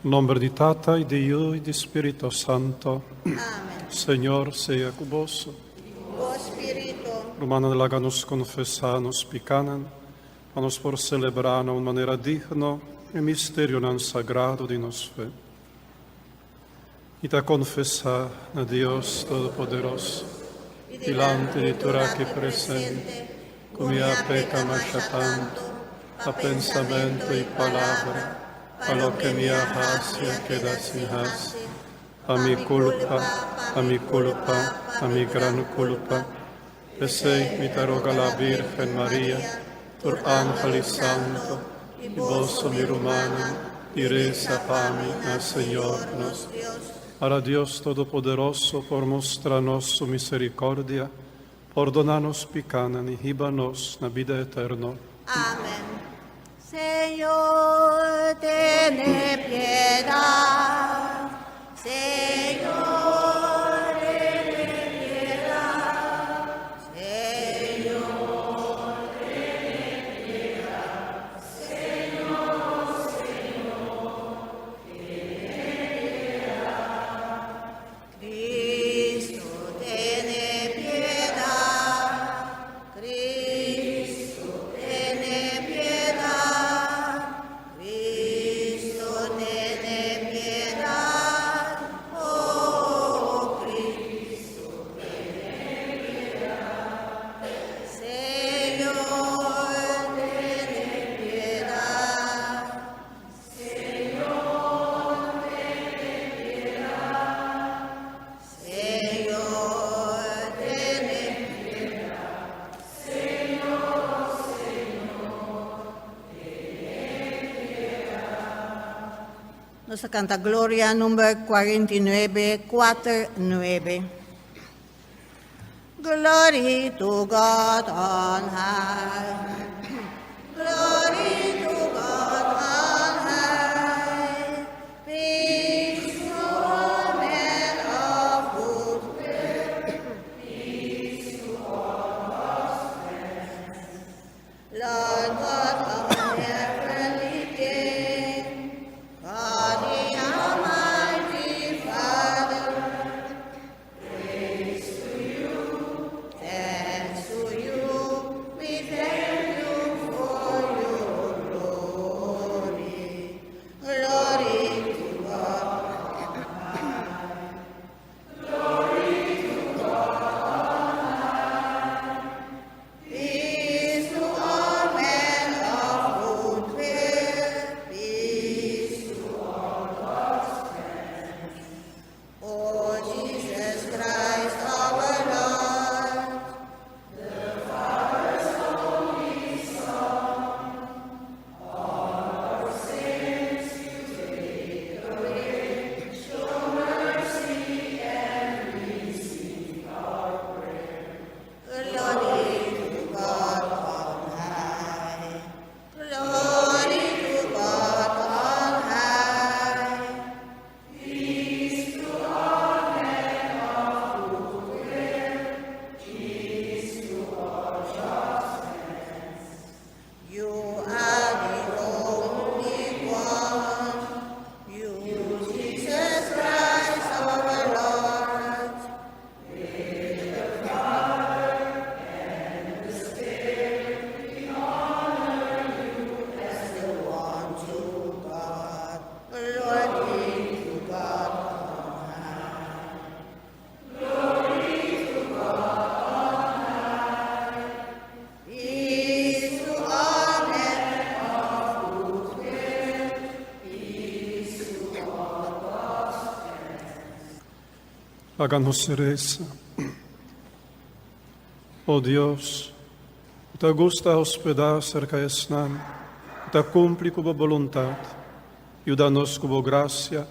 nombre de Tata y de Hijo y de Espíritu Santo. Amen. Señor sea con vos. O Spirito, Romana láganos confessanos picanan, a nos por celebrar de una manera digna el misterio tan sagrado de nos fe. Y te confesar a Dios Todopoderoso, delante de tu aquí presente, come a peca masha tanto, a pensamento y palabra, a lo que me hace queda sin hace, a mi culpa, a mi culpa, a mi gran culpa. Ese mi te roga la Virgen María, por ángel y santo, y vos mi romana, y reza para mí al Señor nos. Ahora Dios Todopoderoso, por mostrarnos su misericordia, perdónanos picanan y híbanos na vida eterna. Amen. Señor, ten piedad. Señor, ten piedad. Señor, ten piedad. Señor, ten piedad. Cristo, ten piedad. Cristo, ten piedad. Cristo, ten piedad. Oh, Cristo, ten piedad. Señor, ten piedad. Señor, ten piedad. Señor, ten piedad. Señor, Nos canta Gloria number 49, 4-9. Glory to God on high. Glory to God on high. Peace to all men of good will. Peace to all God's friends. Lord God of heavenly King, God the Almighty Father, praise to you, thanks to you, we thank you for your glory. Glory to God. Peace to all men of good will. Peace to all God's friends. O Jesus Christ our Lord, the Father's only Son, all our sins you take away. Show mercy and receive our prayer. Glory to God on high. Glory to God on high. Peace to all men of good will. Peace to all just friends. You are the only one. You, Jesus Christ our Lord. With the Father and the Spirit, we honor you as the one true God. Glory to God on high. Glory to God on high. Peace to all men of good will. Peace to all God's friends. Háganos reza. Oh Dios, te gusta hospedar cerca de Snan, te cumpli cubo voluntad, ayúdanos cubo gracia,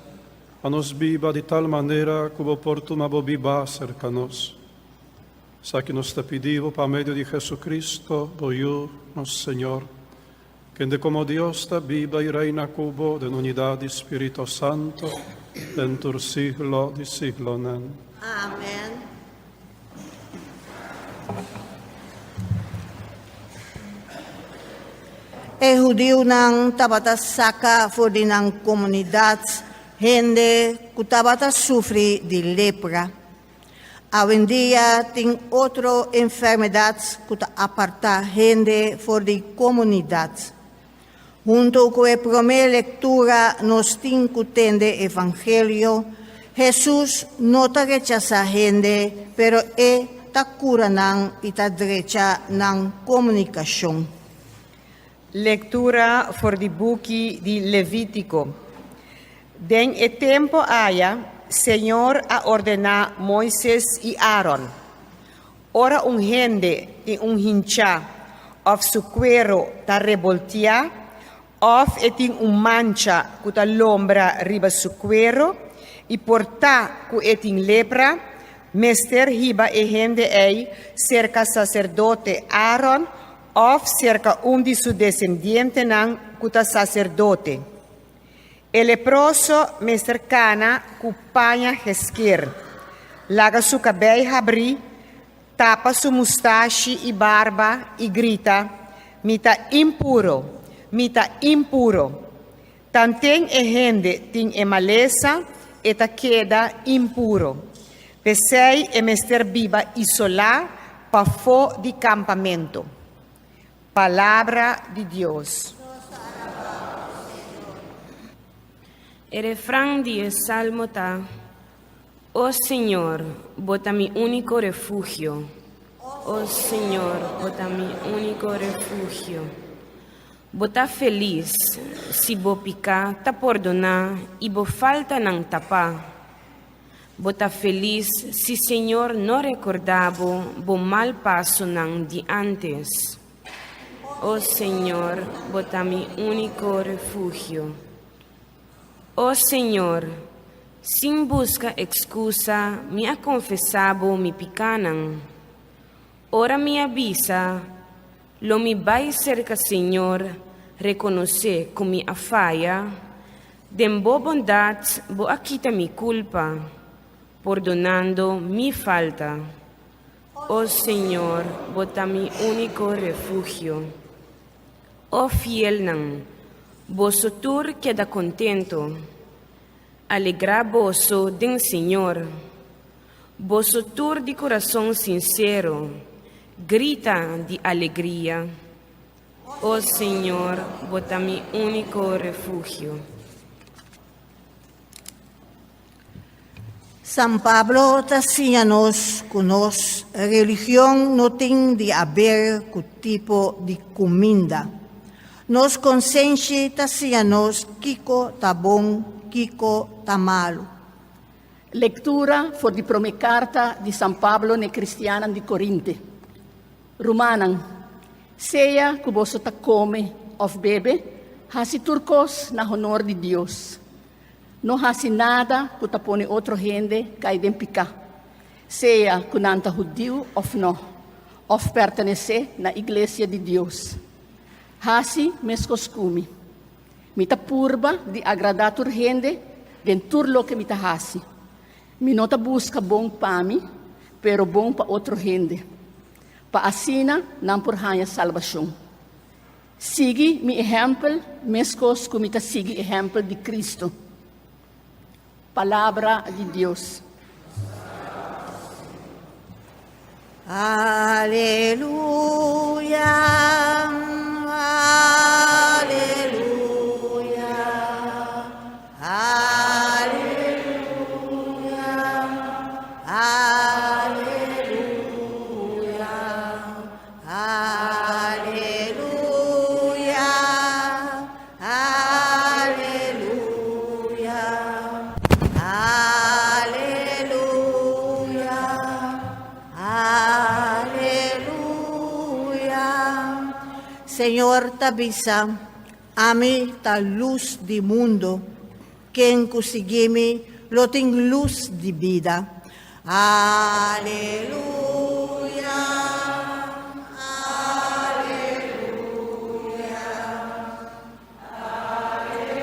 a nos viva de tal manera cubo portumabo viva cerca nos. Sa que nos te pedimos por medio de Jesucristo, voy nos Señor, que de como Dios te viva y reina cubo de unidad de Espíritu Santo, dentur siglo de siglo. Amen. Amen. Judio ng tabatasaka for din ng komunidad, gente kutabata sufri de lepra. Hoy en día, ting otro enfermedades kuta aparta gente for de comunidad. Junto con la primera lectura, nos tincutende evangelio, Jesús no ta rechaza gente, pero ta cura nang ita derecha ng comunicación. Lectura for di buki di Levitico. Den e tempo haya, Señor a ordenar Moisés y Aaron. Ora un gente y un hincha, of su cuero ta revoltia, of etin un mancha cuta lombra riba su cuero, y porta cu etin lepra, mester hiba e gente ei cerca sacerdote Aaron, of cerca di su descendiente nan cuta sacerdote. El leproso mester cana cu paña jesquer, laga su cabello abri, tapa su mustache y barba y grita, mita impuro, mita impuro. Tanten e gente tin e maleza eta queda impuro. Pesei e mester biba isolá pa fo di campamento. Palabra de Dios. El refrán del Salmo está: Oh Señor, bota mi único refugio. Oh Señor, bota mi único refugio. Bota feliz, si bo pica, ta perdonar, y bo falta nan tapa. Bota feliz, si Señor no recordaba bo mal paso nan di antes. Oh Señor, bota mi único refugio. Oh Señor, sin busca excusa, me ha confesado mi picanan. Ora me avisa, lo mi vai cerca, Señor, reconoce con mi afaya, den bo bondad, bo aquita mi culpa, perdonando mi falta. Oh Señor, bota mi único refugio. Oh fiel nan, vosotros queda contento, alegra voso den Señor, vosotros de corazón sincero, grita de alegría. Oh Señor, bota mi único refugio. San Pablo nos conos religión no tiene de haber cu tipo de comida. Nos consciência nos kiko ta bom, kiko ta malo. Lectura for di prome carta di San Pablo ne cristiana di Corinte. Rumanan, seja que vosso ta come of bebe, hasi turcos na honor di Dios. No hasi nada que ta pone outro gente cai den pica. Seja que nanta judio of no, of pertenece na iglesia di Dios. Hasi mes costume. Mita purba di agradatur gente den turlo que mita hasi. Mi nota busca bom pa mi, pero bom pa outro gente. Pa assina não por hanha salvação. Sigue mi exemplo, mescos como mita sigue exemplo de Cristo. Palavra de Deus. Aleluia, aleluia, aleluia, aleluia, aleluia, aleluia, aleluia, aleluia. Senhor, tabisa, ami ta luz di mundo, quem conseguime lo tem luz de vida. Aleluia, aleluia, aleluia,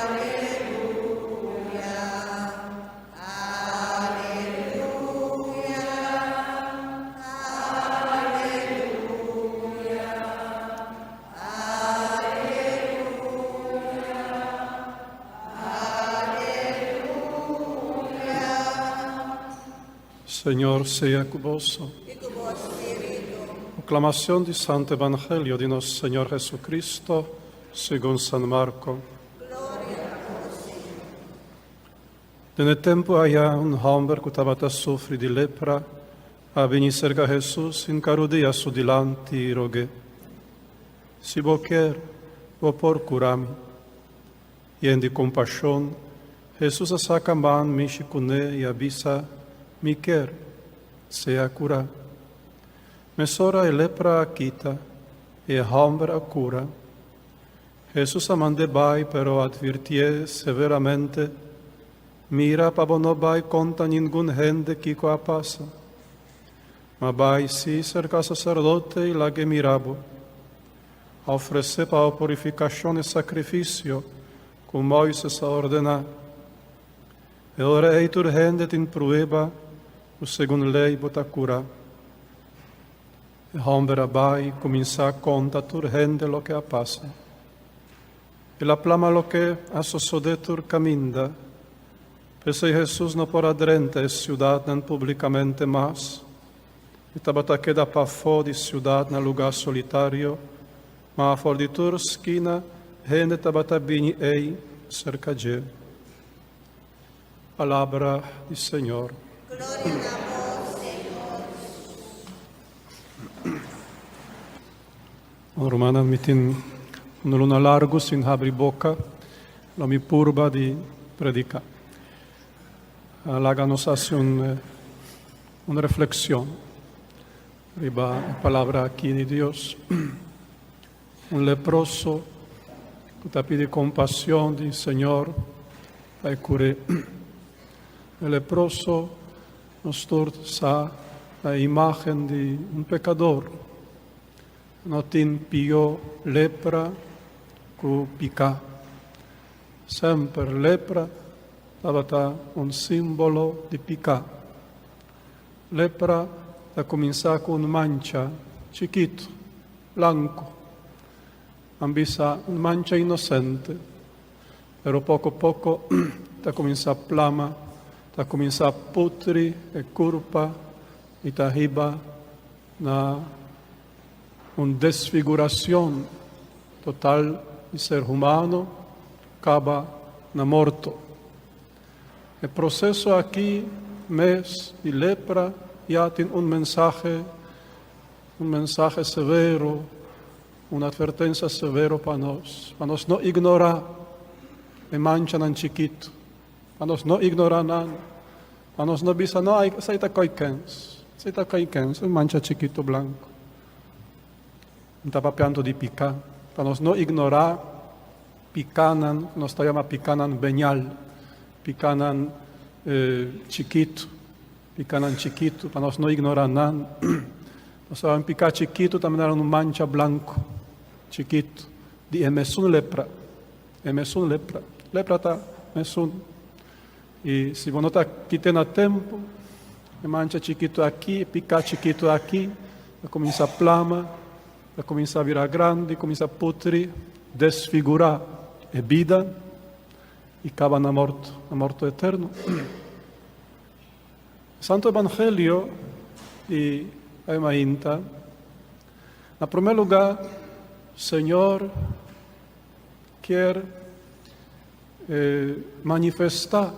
aleluia, aleluia. Señor sea con vos. Proclamación del Santo Evangelio de nuestro Señor Jesucristo según San Marco. Nel tempo allá un hombre que estaba a soffrire di lepra a venire cerca Jesús, incarudì a su dilante e roghe: si vos quer, vos por curami. E en di compasión, Jesús saca man mishi cune e avisa: mi quer, sea cura. Mesora e lepra a quita, e hombre a cura. Jesús amande bai, pero advirtie severamente: mira, para no vai conta ningún gente que a pasa. Ma vai si cerca sacerdote e la que mirabo. A ofrecer para purificación e sacrificio, como Moisés a ordenar. E ora ei tur gente tin prueba, o segundo lei bota cura. E hombre vai comincia a conta tur gente lo que a pasa. E la plama lo que a sosode tur caminda. Pese Jesús no por adrente e ciudad nan publicamente más. E tabata queda pa fo di ciudad na lugar solitario, ma a for di tur esquina, gente tabata bini ei cerca de. Palabra del Señor. Gloria a vos, Señor. Romana mitin un luna largo sin abri boca, lo mi purba di predica. Háganos hacer una reflexión. Riba la palabra aquí de Dios. Un leproso que te pide compasión del Señor para curar. El leproso nos torna la imagen de un pecador. No tiene pio lepra que pica. Sempre lepra stava un simbolo di pica. Lepra da cominciare con mancha chiquito, blanco. Ambisa una mancha innocente, però poco a poco da comincia plama, da comincia putri e curpa e da arriba na una desfiguración total del ser humano, acaba na morto. El proceso aquí, mes de lepra, ya tiene un mensaje severo, una advertencia severa para nos no ignorar el mancha tan chiquito, para nos no ignorar nada, para nos no bisa, no, se está caicens, un mancha chiquito blanco. Está papeando de picar, para nos no ignorar, picanan, nos llama picanan beñal, picanan chiquito, para nós não ignorar nada. Nós sabemos picar chiquito, também era um mancha blanco, chiquito, de emesun lepra. Lepra está emesun. E se você não está quitando tempo, mancha chiquito aqui, picar chiquito aqui, vai começar a plama, vai começar a virar grande, começar a putrir, desfigurar a vida e acaba na morte eterno. Santo Evangelio y Emainta, en primer lugar, Señor quiere manifestar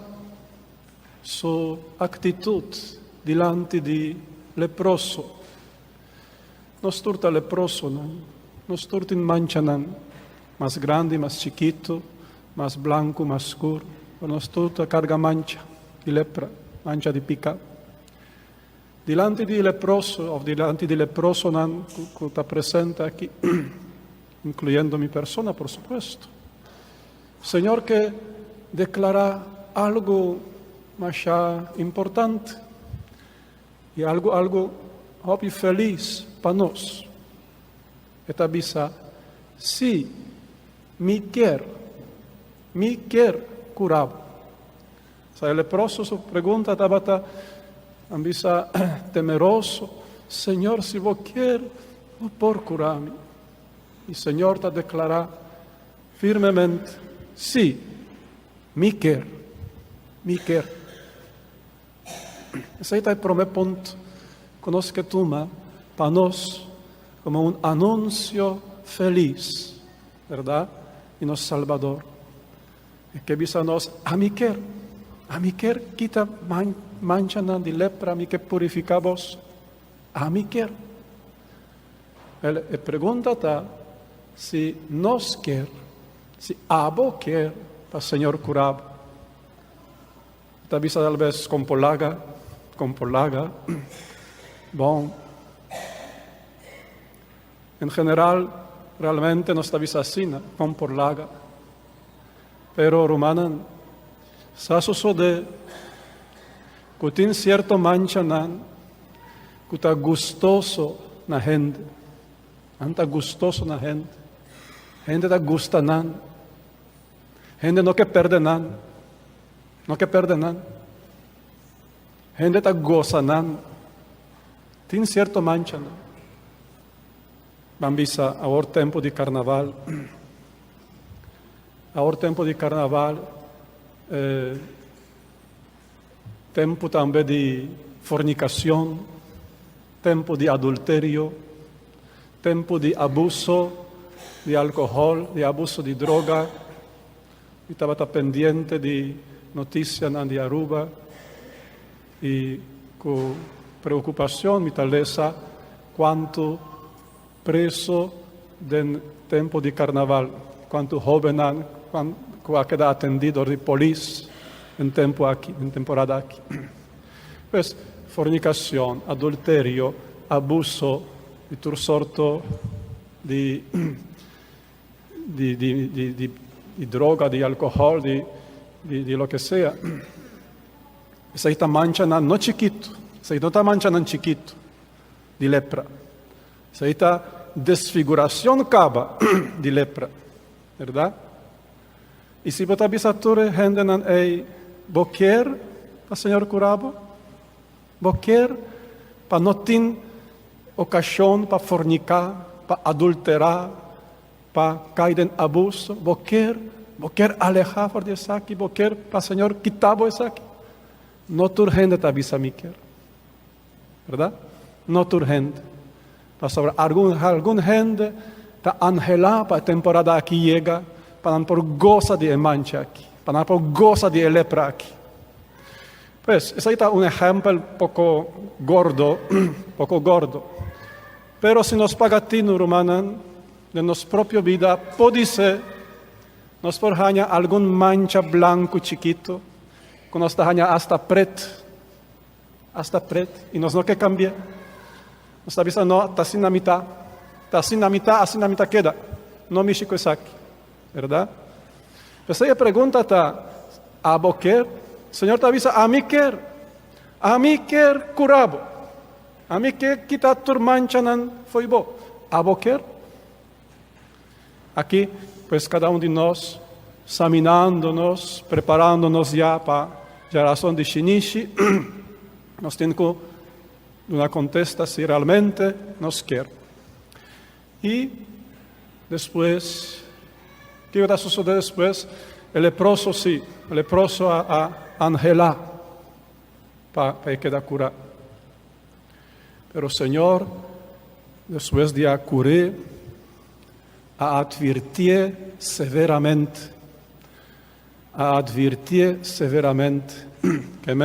su actitud delante de leproso. No turta leproso, no turta en mancha, más grande, más chiquito, más blanco, más oscuro, no turta carga mancha de lepra, mancha de pica. Delante di leproso, o delante di leproso che sta presente qui, incluyendo mi persona, por supuesto. Señor que declara algo más importante y algo feliz para nos. Esta avisa, sí, me quer curar. O sea, el leproso su pregunta estaba ambisa temeroso, Señor, si vos quieres, vos por curarme. Y el Señor te declara firmemente, sí, me quer. Esse é o primeiro ponto. Conosco que toma para nós como anúncio feliz, verdade? E nosso Salvador. E que visa nós, a mim quer quita mancha de lepra, a mim quer purificar vos, a mim quer. Ele pergunta se nós quer, se abo quer para o Senhor curar. Talvez talvez com polaga. Bom, em geral, realmente não está vista assim, com polaga. Pero, Romanan, sa sucede que tem certo mancha que está gostoso na gente. Anta gostoso na gente. Gente está gostando. Gente não quer perder nada. Não quer perder nada. Gente está gozando. Tem certo mancha. Vamos a hora tempo de carnaval. A hora tempo de carnaval. Tempo também de fornicação. Tempo de adultério. Tempo de abuso de álcool, de abuso de droga. Eu estava pendente de notícias de Aruba e com preocupação me talvez quanto preso do tempo de carnaval, quanto jovem que ha quedado atendido de polícia em temporada aqui. Pues, fornicação, adultério, abuso de tudo sorto de droga, de álcool, de lo que sea. Essa está mancha não chiquito, essa não está mancha não chiquito de lepra. Essa está desfiguração caba de lepra, verdade? E se você bisature gente não é boquer para Senhor curabo, boquer para não ter ocasião para fornicar, para adulterar, para cair em abuso, boquer alejar por isso aqui, boquer para Senhor quitar isso aqui. Não tur gente está avisa me quer, verdade? Não tur gente. Para sobre algum gente está angelada para a temporada aqui chega, para não por goza de mancha aqui, para não por goza de lepra aqui. Pues, esse é exemplo pouco gordo, Pero se nos pagatino, Romanan, de nossa própria vida, pode ser, nos porhanha algum mancha branco chiquito, que nos porhanha hasta preto, e nós não quer cambiar. Nós está pensando, não, está assim na mitad queda. Não mexe com isso aqui, verdade? Mas aí a pergunta está, a boquer? O Senhor está dizendo, a mim quer curabo. A mim quer quitar turmancha não foi bom. A boquer? Aqui, pues cada de nós, examinando-nos, preparando-nos já para a geração de Shinichi, nós temos que uma contesta se realmente nos quer. E depois, o que vai suceder depois? O leproso sim, o leproso a angelar para quedar curado. Pero o Senhor, depois de a curar, a advertir severamente, que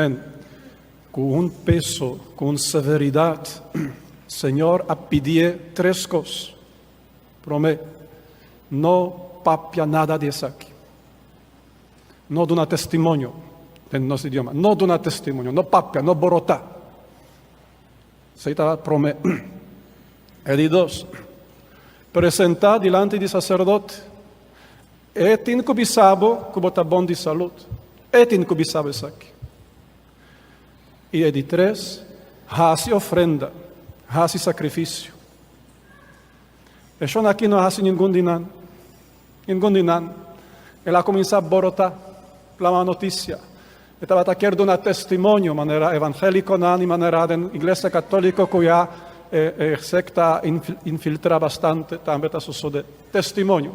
com peso, com severidade, o Senhor a pedir 3 coisas. Promete, não papia nada disso aqui. Não dá testemunho, em nosso idioma. Não dá testemunho, não papia, não borota. Isso está promete. E de 2, apresentar diante do sacerdote. É tincubiçado que bota bom de saúde. É tincubiçado isso aqui. E de 3, hace ofrenda, hace sacrifício. Isso aqui não hace nenhum dinan. Ela começa a borotar, a notícia. Estava querendo dar testemunho, maneira evangélica, de maneira da igreja católica, que já secta infiltra bastante, também está sucedendo. Testemunho.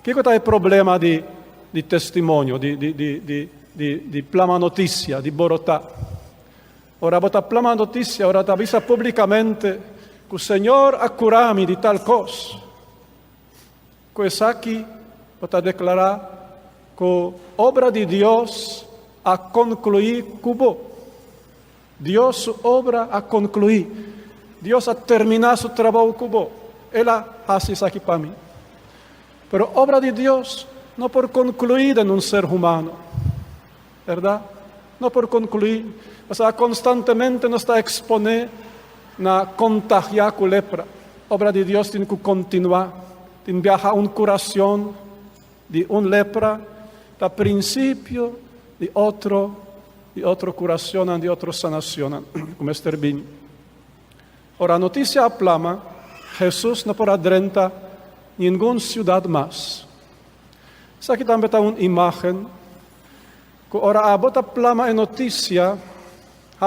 O que é o problema de testemunho, de di plama noticia, di borotà. Ora bota plama noticia, ora ti avvisa pubblicamente che il Signore accurami di tal cosa. Questo aqui bota declarar que obra de Dios a concluir cubo. Dios su obra a concluir. Dios a terminar su trabajo cubo. Él hace isso aqui para mí. Pero obra de Dios no por concluir en un ser humano, ¿verdad? No por concluir. O sea, constantemente nos está exponer na contagiar con lepra. Obra de Dios tiene que continuar. Tiene que viajar una curación de un lepra da princípio de outra curação, de outra sanação, como este vinho. Ora, a notícia aplama, Jesus não porá drenta nenhuma cidade mais. Isso aqui também está uma imagem, que ora a bota plama é notícia,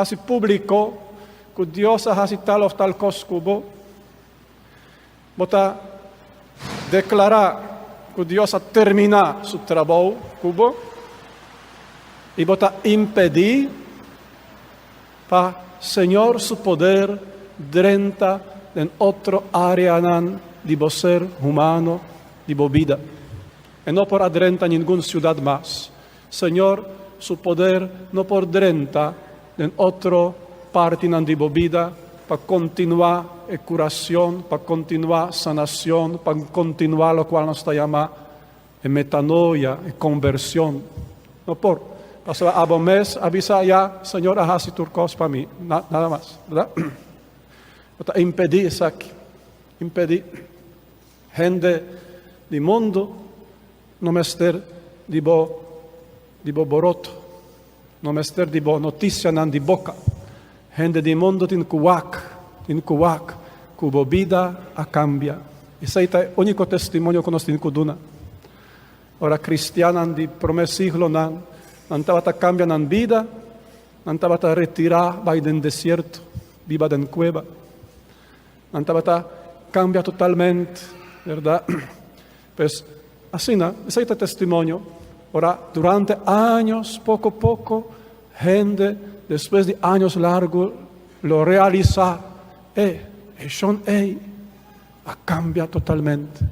se publicou, que Deus ha tal ou tal coisa cubo, bota declarar que Deus a terminar seu trabalho, cubo, e bota impedir para Senhor seu poder drenta em outra área de ser humano, de vida. E não por adrenta nenhuma cidade mais. Senhor, seu poder não por drenta em outra parte de vida, para continuar a curação, para continuar a sanação, para continuar o qual nos está chamando a metanoia, a conversão. Não por. Passou a um mês, avisa já, Senhor, arrase turcos para mim. Nada mais, verdade? Para impedir isso aqui. Impedir. Gente do mundo não mester de bo boroto. Não mester de bo notícia nem de boca. Gente do mundo tem que a vida a cambia. Esse é o único testemunho que nós temos que dar. Ora, cristiana de primeiro século não estava a cambiar na vida, não estava a retirar, vai do deserto, viva da cueva. Não estava a cambiar totalmente, verdade? Pues, assim, esse é o testemunho. Ora, durante anos, pouco a pouco, gente, depois de anos largos, lo realiza e son a cambia totalmente.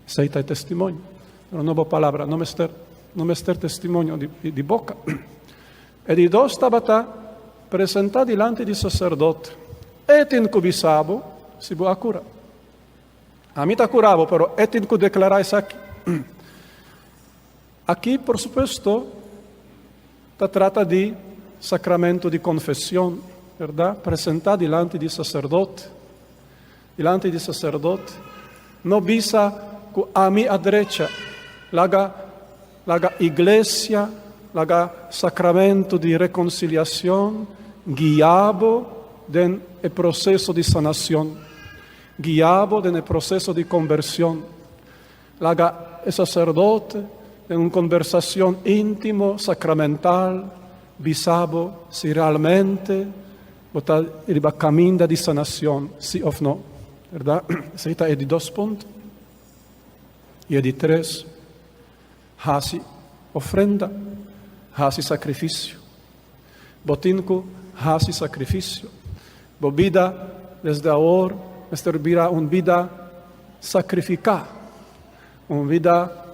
Esse é o testemunho. Pero não boa palavra, não me ter testemunho de boca. E de dois estava apresentado diante do sacerdote. E tem que bisabo se boa cura. A mim está curado, pero e tem que declarar isso aqui. Aqui, por supuesto, trata de sacramento de confissão, verdade? Apresentado diante do sacerdote. Diante do sacerdote. Não visa que a mim à direita laga igreja, laga sacramento de reconciliação, guiado no processo de sanação, guiado no processo de conversão. Laga o sacerdote em uma conversação íntima, sacramental, visabo se realmente ele va caminho de sanação, sim ou não, verdade? Esse é de 2 pontos. E de 3, hasi ofrenda, hasi sacrifício. Botinco, hasi sacrifício. Bo vida, desde agora, servirá uma vida sacrificada, uma vida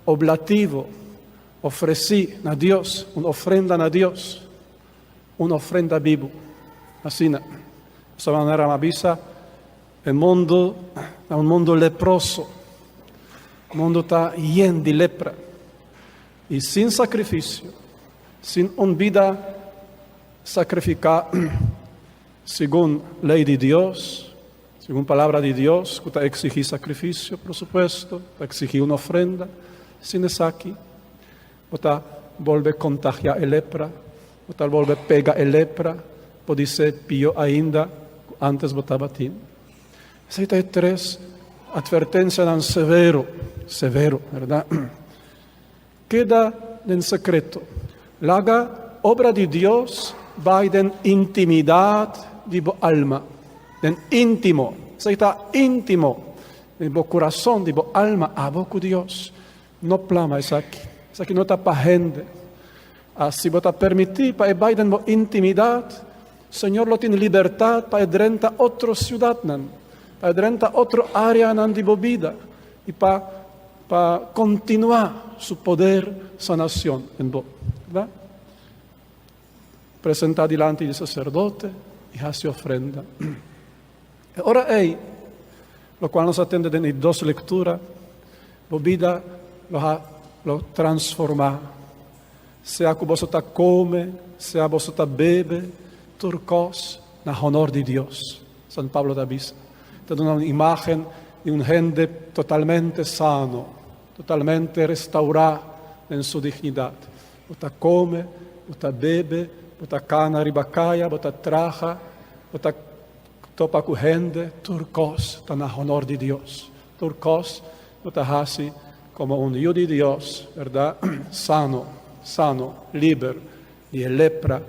oblativa, oferecer a Deus, uma ofrenda a Deus, uma ofrenda viva. Assim, dessa maneira, me avisa, o mundo é um mundo leproso. O mundo está lleno de lepra. E sem sacrifício, sem uma vida sacrificada, segundo a lei de Deus, segundo a palavra de Deus, que está a exigir sacrifício, por supuesto, está a exigir uma ofrenda, sem isso aqui, está volve contagiar a lepra, está volve pegar a lepra, pode ser pior ainda, antes estava tendo. Esse é 3, advertência não severo, verdade? Queda em secreto. Laga obra de Deus vai em intimidade de bo alma, em íntimo. Isso está íntimo, de bo coração, de bo alma, a boca de Deus. Não plama isso aqui. Isso aqui não está para gente. Así bota permitir para Biden intimidad, Señor lo tiene libertad para drenta otra ciudad, para drenta otra área de vida y para continuar su poder sanación en vos, ¿verdad? Presenta delante del sacerdote y hace ofrenda. Ahora lo cual nos atende en dos lecturas, la vida lo transforma. Sea que vos come, sea vos bebe, turcos, en honor de Dios. San Pablo da Visa. Te da una imagen de un gente totalmente sano, totalmente restaurado en su dignidad. Vos come, vos bebe, vos cana ribacaia, vos traja, vos topa con gente, turcos, en honor de Dios. Turcos, vos hace como un hijo de Dios, ¿verdad? Sano, libre de lepra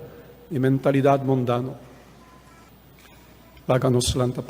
y mentalidad mundana. Háganos santa paz.